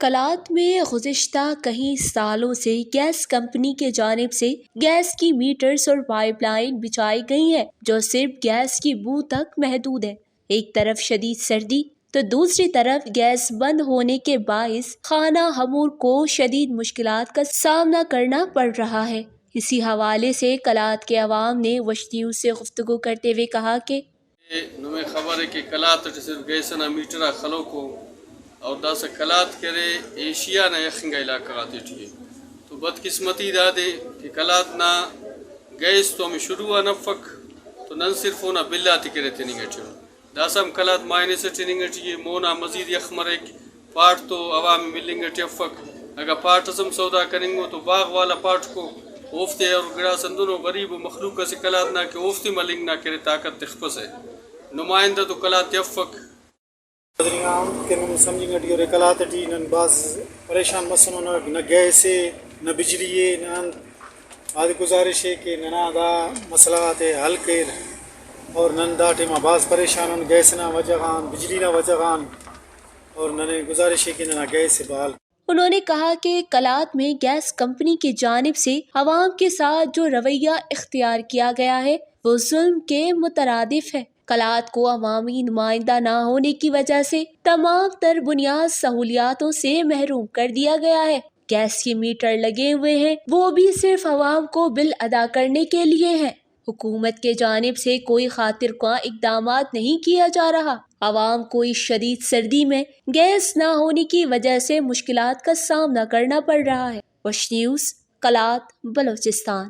کلات میں گزشتہ کئی سالوں سے گیس کمپنی کی جانب سے گیس کی میٹرز اور پائپ لائن بچھائی گئی ہیں جو صرف گیس کی بو تک محدود ہے۔ ایک طرف شدید سردی تو دوسری طرف گیس بند ہونے کے باعث خانہ ہمور کو شدید مشکلات کا سامنا کرنا پڑ رہا ہے۔ اسی حوالے سے کلات کے عوام نے وش نیوز سے گفتگو کرتے ہوئے کہا کہ نمیں خبر ہے کہ کلات صرف گیسنا میٹرا خلو کو اور دا سے کلات کرے ایشیا نہ یخنگا علاقہ آتے تھے تو بدقسمتی دادے کہ کلات نہ گیس تو ہمیں شروع نفق تو نن صرف ہونا بلاتی کرے تنینگ چلو داسم کلات مائنے سے تنینگ چیئے مونا مزید یخمر ایک پارٹ تو عوام ملنگ ٹیفق اگر پارٹ اسم سودا کریں گو تو باغ والا پارٹ کو اوفتے اور گڑا سندنو غریب و مخلوق سے کلات نہ کہ اوفتی ملنگ نہ کرے طاقت تخپس ہے نمائندہ تو کلات یفق کہ نم سمجھیں گے کہ کلات ٹی نن بعض پریشان مسنو نہ گیس ہے نہ بجلی ہے نہ آدھی گزارش ہے کہ ننا دا مسئلات حل کر اور نن دا ٹیما بعض پریشان گیس نہ وجہان بجلی نہ وجہان اور ننے گزارش ہے کہ ننا گیس بحال۔ انہوں نے کہا کہ کلات میں گیس کمپنی کی جانب سے عوام کے ساتھ جو رویہ اختیار کیا گیا ہے وہ ظلم کے مترادف ہے۔ کلات کو عوامی نمائندہ نہ ہونے کی وجہ سے تمام تر بنیاد سہولیاتوں سے محروم کر دیا گیا ہے۔ گیس کے میٹر لگے ہوئے ہیں وہ بھی صرف عوام کو بل ادا کرنے کے لیے ہیں۔ حکومت کے جانب سے کوئی خاطر خواہ اقدامات نہیں کیا جا رہا۔ عوام کو اس شدید سردی میں گیس نہ ہونے کی وجہ سے مشکلات کا سامنا کرنا پڑ رہا ہے۔ وش نیوز، کلات، بلوچستان۔